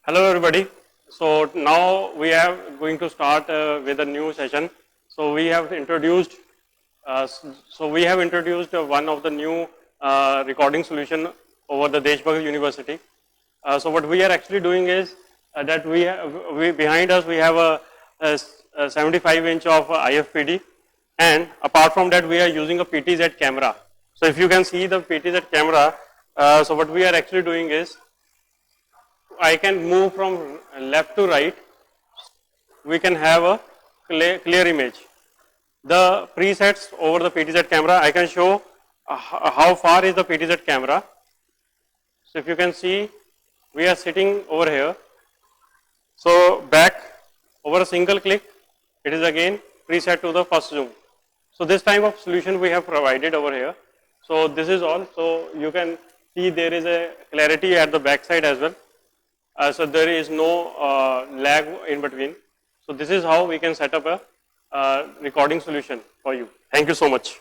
Hello everybody. So now we are going to start with a new session. So we have introduced one of the new recording solution over the Deshbhakt University. So what we are actually doing is that we behind us we have a 75-inch of IFPD, and apart from that we are using a PTZ camera. So if you can see the PTZ camera, so what we are actually doing is I can move from left to right. We can have a clear image. The presets over the PTZ camera, I can show how far is the PTZ camera. So if you can see, we are sitting over here. So back over a single click, it is again preset to the first zoom. So this type of solution we have provided over here. So this is all. So you can see there is a clarity at the back side as well. So there is no lag in between. So this is how we can set up a recording solution for you. Thank you so much.